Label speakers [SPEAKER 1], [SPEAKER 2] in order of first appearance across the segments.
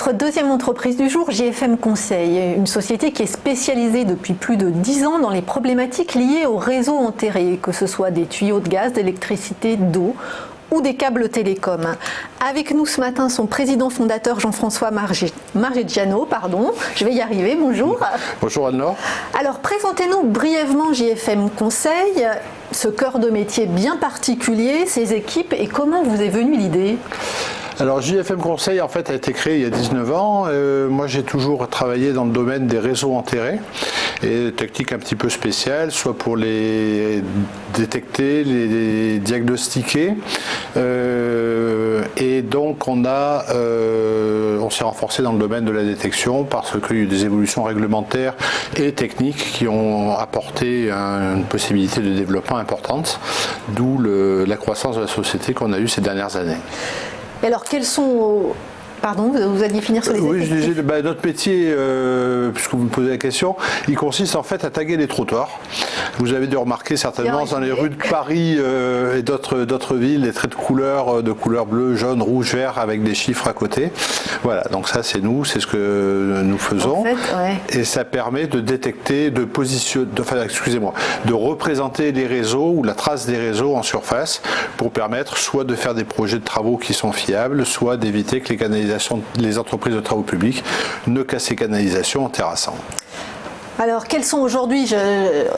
[SPEAKER 1] Notre deuxième entreprise du jour, JFM Conseil, une société qui est spécialisée depuis plus de 10 ans dans les problématiques liées aux réseaux enterrés, que ce soit des tuyaux de gaz, d'électricité, d'eau ou des câbles télécoms. Avec nous ce matin, son président fondateur Jean-François Margegiano, je vais y arriver, bonjour.
[SPEAKER 2] Bonjour Anne-Laure.
[SPEAKER 1] Alors présentez-nous brièvement JFM Conseil, ce cœur de métier bien particulier, ses équipes et comment vous est venue l'idée ?
[SPEAKER 2] Alors JFM Conseil en fait a été créé il y a 19 ans. Moi j'ai toujours travaillé dans le domaine des réseaux enterrés et techniques un petit peu spéciales, soit pour les détecter, les diagnostiquer. Et donc on s'est renforcé dans le domaine de la détection parce qu'il y a eu des évolutions réglementaires et techniques qui ont apporté une possibilité de développement importante, d'où la croissance de la société qu'on a eue ces dernières années.
[SPEAKER 1] Et alors, quels sont... Pardon, vous alliez finir sur les
[SPEAKER 2] Oui, je disais, notre métier, puisque vous me posez la question, il consiste en fait à taguer les trottoirs. Vous avez dû remarquer certainement dans les rues de Paris et d'autres villes, les traits de couleur bleu, jaune, rouge, vert avec des chiffres à côté. Voilà, donc ça c'est nous, c'est ce que nous faisons.
[SPEAKER 1] En fait, ouais.
[SPEAKER 2] Et ça permet de détecter, de représenter les réseaux ou la trace des réseaux en surface pour permettre soit de faire des projets de travaux qui sont fiables, soit d'éviter que les entreprises de travaux publics ne cassent les canalisations en terrassant.
[SPEAKER 1] Alors, quelles sont aujourd'hui,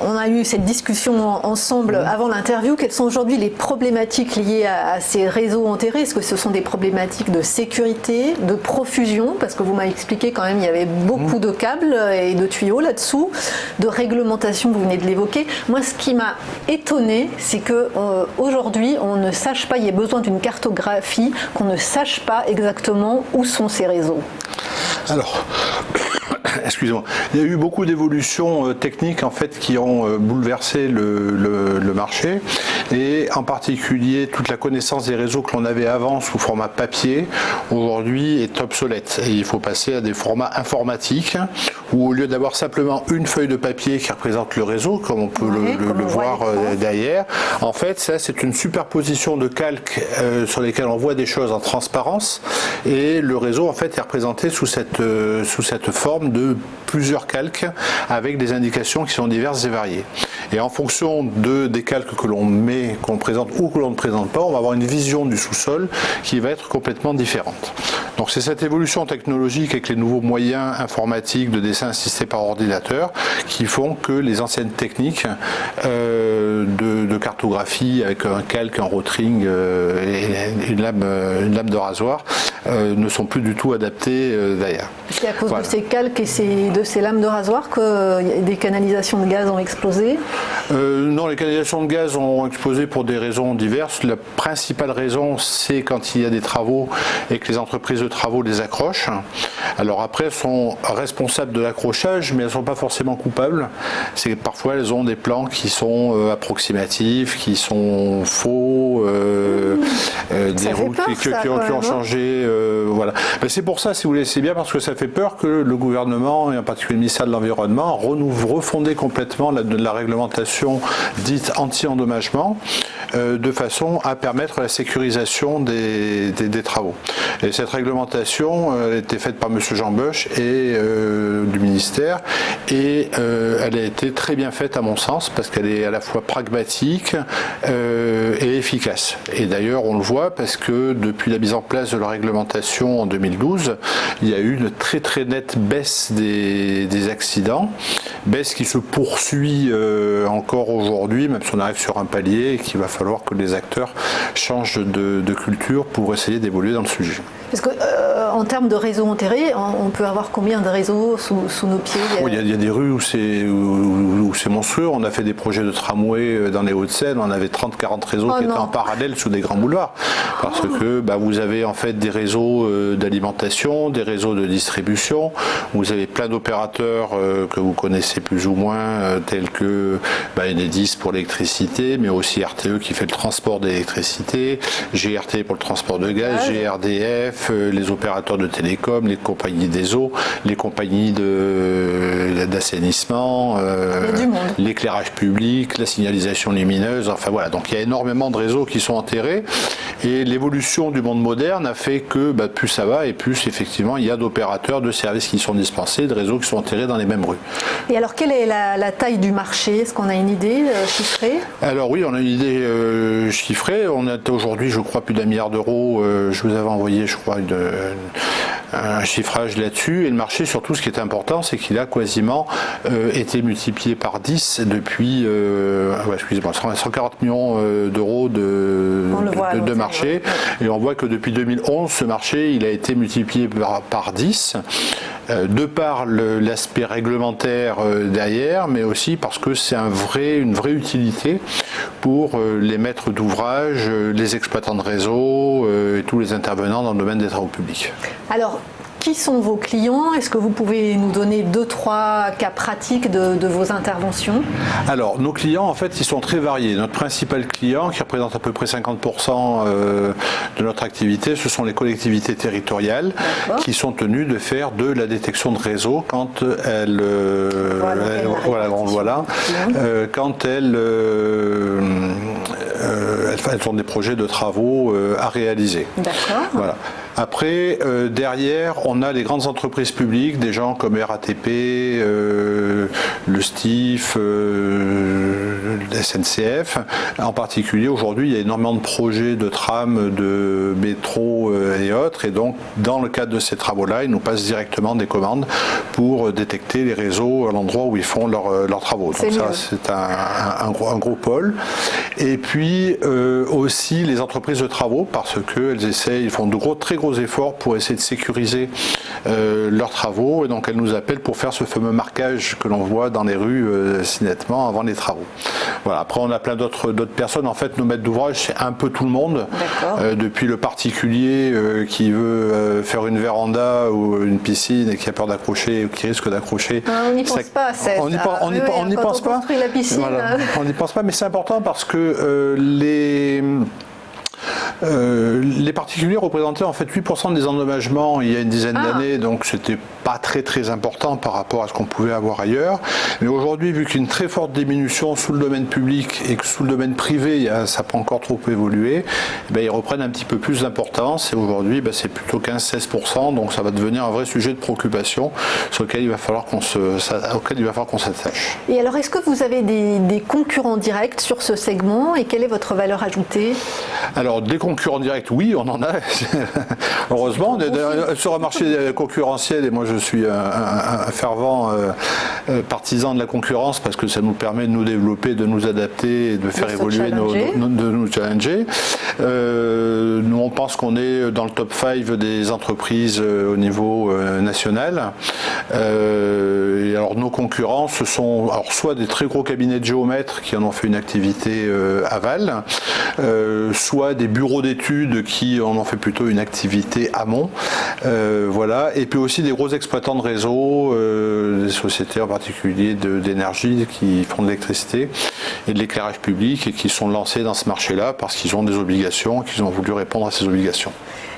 [SPEAKER 1] on a eu cette discussion ensemble avant l'interview, quelles sont aujourd'hui les problématiques liées à ces réseaux enterrés ? Est-ce que ce sont des problématiques de sécurité, de profusion, parce que vous m'avez expliqué quand même il y avait beaucoup de câbles et de tuyaux là-dessous, de réglementation, vous venez de l'évoquer. Moi, ce qui m'a étonné, c'est qu'aujourd'hui, on ne sache pas, il y a besoin d'une cartographie, qu'on ne sache pas exactement où sont ces réseaux.
[SPEAKER 2] Alors... Excusez-moi. Il y a eu beaucoup d'évolutions techniques en fait qui ont bouleversé le marché et en particulier toute la connaissance des réseaux que l'on avait avant sous format papier aujourd'hui est obsolète et il faut passer à des formats informatiques où au lieu d'avoir simplement une feuille de papier qui représente le réseau comme on peut le voir derrière, en fait ça c'est une superposition de calques sur lesquels on voit des choses en transparence et le réseau en fait est représenté sous cette forme de plusieurs calques avec des indications qui sont diverses et variées. Et en fonction des calques que qu'on présente ou que l'on ne présente pas, on va avoir une vision du sous-sol qui va être complètement différente. Donc c'est cette évolution technologique avec les nouveaux moyens informatiques de dessin assisté par ordinateur qui font que les anciennes techniques de cartographie avec un calque, un rotring et une lame de rasoir ne sont plus du tout adaptées d'ailleurs.
[SPEAKER 1] C'est à cause de ces calques et de ces lames de rasoir que des canalisations de gaz ont explosé ?
[SPEAKER 2] Non, les canalisations de gaz ont explosé pour des raisons diverses. La principale raison, c'est quand il y a des travaux et que les entreprises de travaux les accrochent. Alors après, elles sont responsables de l'accrochage, mais elles ne sont pas forcément coupables. C'est que parfois, elles ont des plans qui sont approximatifs, qui sont faux, des routes qui ont changé. Voilà. Mais c'est pour ça, si vous voulez, c'est bien parce que ça fait peur que le gouvernement, et en particulier le ministère de l'Environnement, refonder complètement la réglementation dite anti-endommagement de façon à permettre la sécurisation des travaux. Et cette réglementation elle a été faite par M. Jean Bosch et du ministère et elle a été très bien faite à mon sens parce qu'elle est à la fois pragmatique et efficace. Et d'ailleurs on le voit parce que depuis la mise en place de la réglementation en 2012, il y a eu une très très nette baisse des accidents, baisse qui se poursuit encore aujourd'hui, même si on arrive sur un palier et qu'il va falloir que les acteurs changent de culture pour essayer d'évoluer dans le sujet.
[SPEAKER 1] Parce que en termes de réseaux enterrés, on peut avoir combien de réseaux sous nos pieds ?
[SPEAKER 2] Il y a des rues où c'est monstrueux. On a fait des projets de tramway dans les Hauts-de-Seine, on avait 30-40 réseaux qui étaient en parallèle sous des grands boulevards. Parce que vous avez en fait des réseaux d'alimentation, des réseaux de distribution, vous avez plein d'opérateurs que vous connaissez plus ou moins, tels que Enedis pour l'électricité, mais aussi RTE qui fait le transport d'électricité, GRT pour le transport de gaz, GRDF, les opérateurs opérateurs de télécom, les compagnies des eaux, les compagnies d'assainissement, l'éclairage public, la signalisation lumineuse, enfin voilà. Donc il y a énormément de réseaux qui sont enterrés et l'évolution du monde moderne a fait que plus ça va et plus effectivement il y a d'opérateurs, de services qui sont dispensés, de réseaux qui sont enterrés dans les mêmes rues.
[SPEAKER 1] Et alors quelle est la taille du marché? Est-ce qu'on a une idée chiffrée?
[SPEAKER 2] Alors oui, on a une idée chiffrée. On a aujourd'hui, je crois, plus d'1 milliard d'euros. Je vous avais envoyé, je crois, un chiffrage là-dessus. Et le marché, surtout, ce qui est important, c'est qu'il a quasiment été multiplié par 10 depuis 140 millions d'euros de marché. Et on voit que depuis 2011, ce marché, il a été multiplié par 10. De par l'aspect réglementaire derrière, mais aussi parce que c'est une vraie utilité pour les maîtres d'ouvrage, les exploitants de réseau et tous les intervenants dans le domaine des travaux publics.
[SPEAKER 1] Alors, qui sont vos clients? Est-ce que vous pouvez nous donner 2-3 cas pratiques de vos interventions?
[SPEAKER 2] Alors, nos clients, en fait, ils sont très variés. Notre principal client, qui représente à peu près 50% de notre activité, ce sont les collectivités territoriales qui sont tenues de faire de la détection de réseau quand elles ont des projets de travaux à réaliser.
[SPEAKER 1] D'accord.
[SPEAKER 2] Voilà. Après, derrière, on a les grandes entreprises publiques, des gens comme RATP, le STIF, la SNCF. En particulier, aujourd'hui, il y a énormément de projets de trams, de métro et autres. Et donc, dans le cadre de ces travaux-là, ils nous passent directement des commandes pour détecter les réseaux à l'endroit où ils font leurs travaux. Donc ça, c'est un gros pôle. Et puis, aussi les entreprises de travaux, parce ils font de très gros efforts pour essayer de sécuriser leurs travaux, et donc elles nous appellent pour faire ce fameux marquage que l'on voit dans les rues si nettement avant les travaux. Voilà. Après, on a plein d'autres personnes. En fait, nos maîtres d'ouvrage, c'est un peu tout le monde, depuis le particulier qui veut faire une véranda ou une piscine et qui a peur d'accrocher ou qui risque d'accrocher.
[SPEAKER 1] On n'y pense pas.
[SPEAKER 2] On n'y pense pas.
[SPEAKER 1] La piscine,
[SPEAKER 2] voilà. On n'y pense pas, mais c'est important parce que les particuliers représentaient en fait 8% des endommagements il y a une dizaine d'années, donc c'était pas très important par rapport à ce qu'on pouvait avoir ailleurs. Mais aujourd'hui, vu qu'il y a une très forte diminution sous le domaine public et que sous le domaine privé, ça n'a pas encore trop évolué, ils reprennent un petit peu plus d'importance et aujourd'hui, c'est plutôt 15-16%, donc ça va devenir un vrai sujet de préoccupation sur lequel il va falloir qu'on s'attache.
[SPEAKER 1] Et alors, est-ce que vous avez des concurrents directs sur ce segment et quelle est votre valeur ajoutée?
[SPEAKER 2] Alors, des concurrents directs, oui, on en a. Heureusement, sur un marché concurrentiel, et moi je suis un fervent partisan de la concurrence parce que ça nous permet de nous développer, de nous adapter et de faire évoluer, de nous challenger. Nous, on pense qu'on est dans le top 5 des entreprises au niveau national. Et alors, nos concurrents, ce sont soit des très gros cabinets de géomètres qui en ont fait une activité aval, soit des bureaux d'études qui en ont fait plutôt une activité amont, voilà, et puis aussi des gros exploitants de réseau, des sociétés en particulier d'énergie qui font de l'électricité et de l'éclairage public et qui sont lancés dans ce marché-là parce qu'ils ont des obligations, qu'ils ont voulu répondre à ces obligations.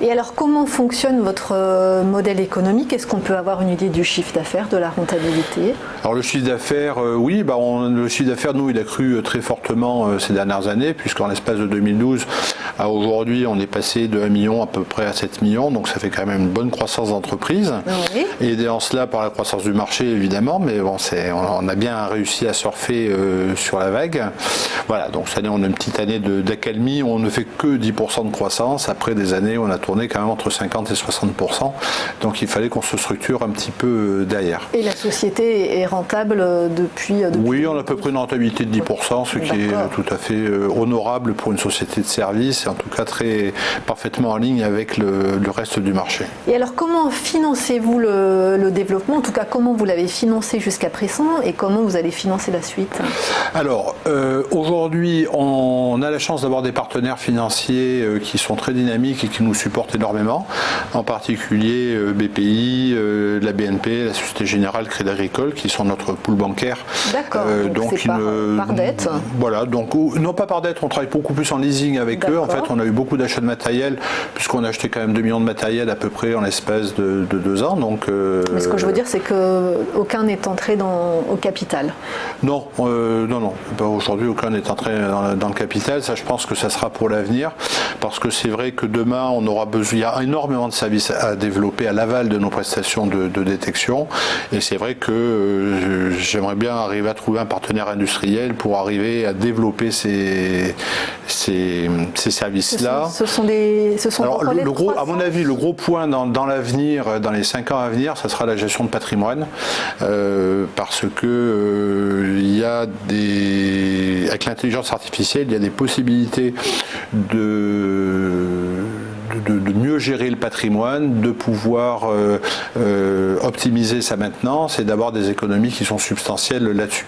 [SPEAKER 1] Et alors, comment fonctionne votre modèle économique? Est-ce qu'on peut avoir une idée du chiffre d'affaires, de la rentabilité?
[SPEAKER 2] Alors, le chiffre d'affaires, oui, le chiffre d'affaires, nous, il a cru très fortement ces dernières années, puisqu'en l'espace de 2012 à aujourd'hui, on est passé de 1 million à peu près à 7 millions, donc ça fait quand même une bonne croissance d'entreprise.
[SPEAKER 1] Oui.
[SPEAKER 2] Aidé en cela par la croissance du marché, évidemment, mais bon, on a bien réussi à surfer sur la vague. Voilà, donc cette année, on a une petite année d'accalmie où on ne fait que 10% de croissance, après des années où on a tourné quand même entre 50 et 60%, donc il fallait qu'on se structure un petit peu derrière.
[SPEAKER 1] Et la société est rentable depuis
[SPEAKER 2] Oui, on a à peu près une rentabilité de 10%, ce qui est tout à fait honorable pour une société de service, et en tout cas parfaitement en ligne avec le reste du marché.
[SPEAKER 1] Et alors, comment financez-vous le développement? En tout cas, comment vous l'avez financé jusqu'à présent et comment vous allez financer la suite?
[SPEAKER 2] Alors, aujourd'hui, on a la chance d'avoir des partenaires financiers qui sont très dynamiques et qui nous supportent énormément, en particulier BPI, la BNP, la Société Générale, Crédit Agricole, qui sont notre pool bancaire.
[SPEAKER 1] D'accord, donc c'est par dette.
[SPEAKER 2] Voilà, donc non pas par dette, on travaille beaucoup plus en leasing avec eux. En fait, on a eu beaucoup d'achats de matériel, puisqu'on a acheté quand même 2 millions de matériel à peu près en l'espace de 2 ans. Donc,
[SPEAKER 1] mais ce que je veux dire, c'est qu'aucun n'est entré au capital.
[SPEAKER 2] Non, non. Aujourd'hui, aucun n'est entré dans le capital. Ça, je pense que ça sera pour l'avenir, parce que c'est vrai que demain, on aura besoin. Il y a énormément de services à développer à l'aval de nos prestations de détection, et c'est vrai que j'aimerais bien arriver à trouver un partenaire industriel pour arriver à développer ces services-là.
[SPEAKER 1] Ce sont
[SPEAKER 2] Alors, à mon avis, le gros point dans l'avenir, dans les 5 ans à venir, ça sera la gestion de patrimoine, parce que il y a avec l'intelligence artificielle, il y a des possibilités de mieux gérer le patrimoine, de pouvoir optimiser sa maintenance et d'avoir des économies qui sont substantielles là-dessus.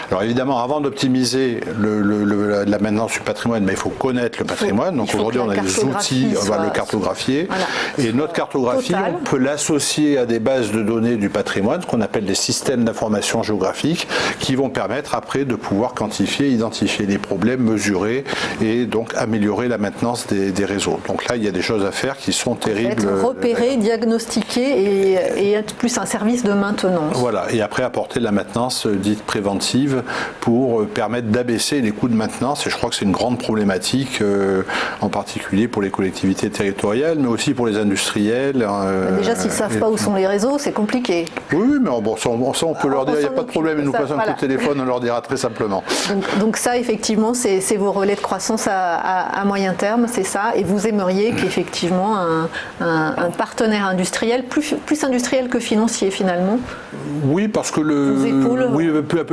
[SPEAKER 2] Alors évidemment, avant d'optimiser la maintenance du patrimoine, il faut connaître le patrimoine. Donc aujourd'hui, on a des outils, on va le cartographier. Voilà. Et notre cartographie, on peut l'associer à des bases de données du patrimoine, ce qu'on appelle des systèmes d'information géographique, qui vont permettre après de pouvoir quantifier, identifier les problèmes, mesurer et donc améliorer la maintenance des réseaux. Donc là, il y a des choses à faire qui sont terribles.
[SPEAKER 1] Repérer, diagnostiquer et être plus un service de maintenance.
[SPEAKER 2] Voilà, et après apporter de la maintenance dite préventive pour permettre d'abaisser les coûts de maintenance. Et je crois que c'est une grande problématique, en particulier pour les collectivités territoriales, mais aussi pour les industriels.
[SPEAKER 1] Déjà, s'ils ne savent pas où sont les réseaux, c'est compliqué.
[SPEAKER 2] Oui, mais bon, ça on peut leur dire, il n'y a pas de problème, ils nous passent un coup de téléphone, on leur dira très simplement.
[SPEAKER 1] Donc ça, effectivement, c'est vos relais de croissance à moyen terme, c'est ça, et vous aimeriez qu'effectivement un partenaire industriel, plus industriel que financier finalement.
[SPEAKER 2] Oui, parce que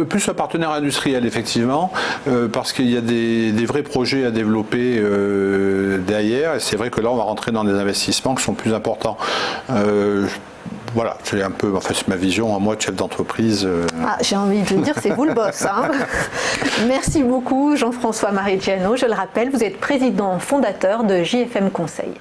[SPEAKER 2] plus un partenaire industriel effectivement, parce qu'il y a des vrais projets à développer derrière, et c'est vrai que là on va rentrer dans des investissements qui sont plus importants. Voilà, c'est un peu, c'est ma vision à moi de chef d'entreprise.
[SPEAKER 1] J'ai envie de dire, c'est vous le boss. Hein. Merci beaucoup Jean-François Marigiano. Je le rappelle, vous êtes président fondateur de JFM Conseil.